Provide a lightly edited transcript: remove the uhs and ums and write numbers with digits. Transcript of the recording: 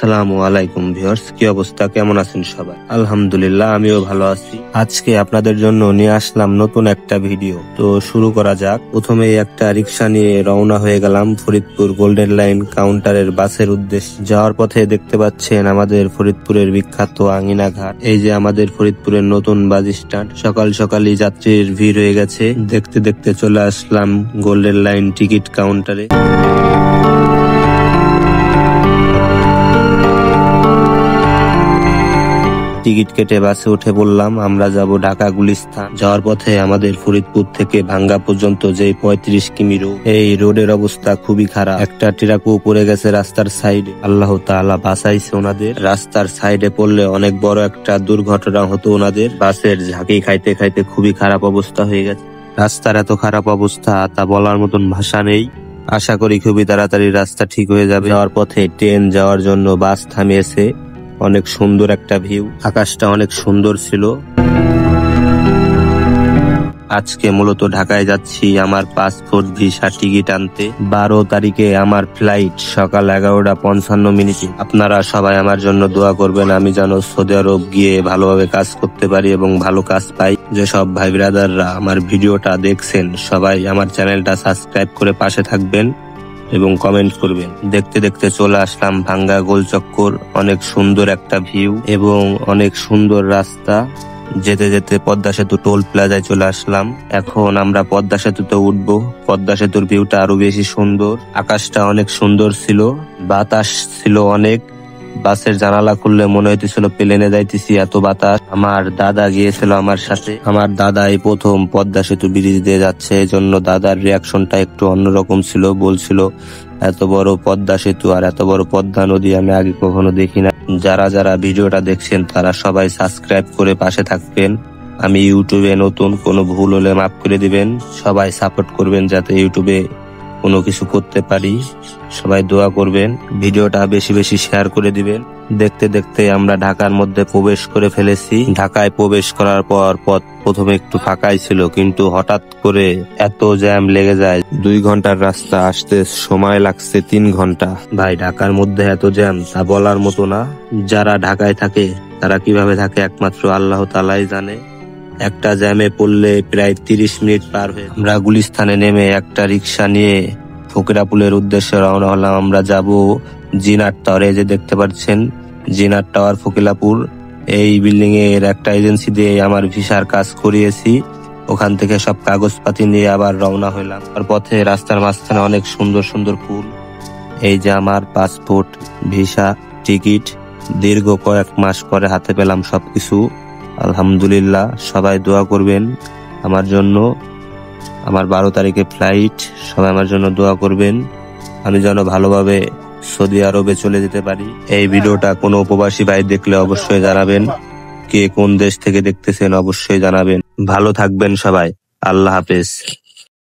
আসসালামু আলাইকুম ভিউয়ার্স, কি অবস্থা, কেমন আছেন সবাই? আলহামদুলিল্লাহ, আমিও ভালো আছি। আজকে আপনাদের জন্য নিয়ে আসলাম নতুন একটা ভিডিও। তো শুরু করা যাক। প্রথমে একটা রিক্সা নিয়ে রওনা হয়ে গেলাম ফরিদপুর গোল্ডেন লাইন কাউন্টারের বাসের উদ্দেশ্যে। যাওয়ার পথে দেখতে পাচ্ছেন আমাদের ফরিদপুরের বিখ্যাত আঙিনা ঘাট। এই যে আমাদের ফরিদপুরের নতুন বাস স্ট্যান্ড। সকাল সকালই যাত্রীর ভিড় হয়ে গেছে। দেখতে দেখতে চলে আসলাম গোল্ডেন লাইন টিকিট কাউন্টারে। টিকিট কেটে বাসে উঠে বললাম আমরা যাব ঢাকা গুলিস্তান। যাওয়ার পথে আমাদের ফরিদপুর থেকে ভাঙ্গা পর্যন্ত যে 35 কিমি রোড, এই রোডের অবস্থা খুবই খারাপ। একটা ট্রাকও পড়ে গেছে রাস্তার সাইডে। আল্লাহ তাআলা বাঁচাইছে ওনাদের। রাস্তার সাইডে পড়লে অনেক বড় একটা দুর্ঘটনা হতো ওনাদের। বাসের ঝাঁকি খাইতে খাইতে খুবই খারাপ অবস্থা হয়ে গেছে। রাস্তার এত খারাপ অবস্থা তা বলার মতন ভাষা নেই। আশা করি খুবই তাড়াতাড়ি রাস্তা ঠিক হয়ে যাবে। যাওয়ার পথে ট্রেন যাওয়ার জন্য বাস থামিয়েছে। অনেক সুন্দর একটা ভিউ, আকাশটা অনেক সুন্দর ছিল। আজকে মূলত ঢাকায় যাচ্ছি আমার পাসপোর্ট ভিসা টিকিট আনতে। 12 তারিখে আমার ফ্লাইট সকাল 11:55। আপনারা সবাই আমার জন্য দোয়া করবেন, আমি যেন সৌদি আরব গিয়ে ভালোভাবে কাজ করতে পারি এবং ভালো কাজ পাই। যেসব ভাই ব্রাদাররা আমার ভিডিওটা দেখছেন সবাই আমার চ্যানেলটা সাবস্ক্রাইব করে পাশে থাকবেন এবং কমেন্ট করবেন। দেখতে দেখতে চলে আসলাম ভাঙ্গা গোল চক্কর। অনেক সুন্দর একটা ভিউ এবং অনেক সুন্দর রাস্তা। যেতে যেতে পদ্মা সেতু টোল প্লাজায় চলে আসলাম। এখন আমরা পদ্মা সেতুতে উঠবো। পদ্মা সেতুর ভিউটা আরো বেশি সুন্দর। আকাশটা অনেক সুন্দর ছিল, বাতাস ছিল অনেক। বাসের জানালা খুললে মনে হইতেছিল প্লেনে যাইতেছি, এত বাতাস। আমার দাদা গিয়েছিল আমার সাথে। আমার দাদা এই প্রথম পদ্মা সেতু ব্রিজ দিয়ে যাচ্ছে, এই জন্য দাদার রিয়াকশনটা একটু অন্যরকম ছিল। বলছিল এত বড় পদ্মা সেতু আর এত বড় পদ্মা নদী আমি আগে কখনো দেখি না। যারা যারা ভিডিওটা দেখছেন তারা সবাই সাবস্ক্রাইব করে পাশে থাকবেন। আমি ইউটিউবে নতুন, কোনো ভুল হলে মাফ করে দিবেন। সবাই সাপোর্ট করবেন যাতে ইউটিউবে কোনো কিছু করতে পারি। সবাই দোয়া করবেন, ভিডিওটা বেশি বেশি শেয়ার করে দিবেন। দেখতে দেখতে আমরা ঢাকার মধ্যে প্রবেশ করে ফেলেছি। ঢাকায় প্রবেশ করার পর পথ প্রথমে একটু ফাঁকাই ছিল, কিন্তু হঠাৎ করে এত জ্যাম লেগে যায়। 2 ঘন্টার রাস্তা আসতে সময় লাগছে 3 ঘন্টা। ভাই, ঢাকার মধ্যে এত জ্যাম তা বলার মতো না। যারা ঢাকায় থাকে তারা কিভাবে থাকে একমাত্র আল্লাহ তাআলাই জানে। একটা জ্যামে পড়লে প্রায় 30 মিনিট পার হয়ে আমরা গুলিস্তানে নেমে একটা রিক্সা নিয়ে ফকিরাপুলের উদ্দেশ্যে রওনা হলাম। আমরা যাব জিনার টাওয়ার। এই যে দেখতে পাচ্ছেন জিনার টাওয়ার ফকিরাপুল। এই বিল্ডিং এর একটা এজেন্সি দিয়ে আমার ভিসার কাজ করিয়েছি। ওখান থেকে সব কাগজপাতি নিয়ে আবার রওনা হলাম। আর পথে রাস্তার মাঝখানে অনেক সুন্দর সুন্দর ফুল। এই যে আমার পাসপোর্ট, ভিসা, টিকিট দীর্ঘ কয়েক মাস পরে হাতে পেলাম সবকিছু। আলহামদুলিল্লাহ, সবাই দোয়া করবেন আমার জন্য। আমার 12 তারিখে ফ্লাইট, সবাই আমার জন্য দোয়া করবেন আমি যেন ভালোভাবে সৌদি আরবে চলে যেতে পারি। এই ভিডিওটা কোনো উপবাসী ভাই দেখলে অবশ্যই জানাবেন। কে কোন দেশ থেকে দেখতেছেন অবশ্যই জানাবেন। ভালো থাকবেন সবাই। আল্লাহ হাফেজ।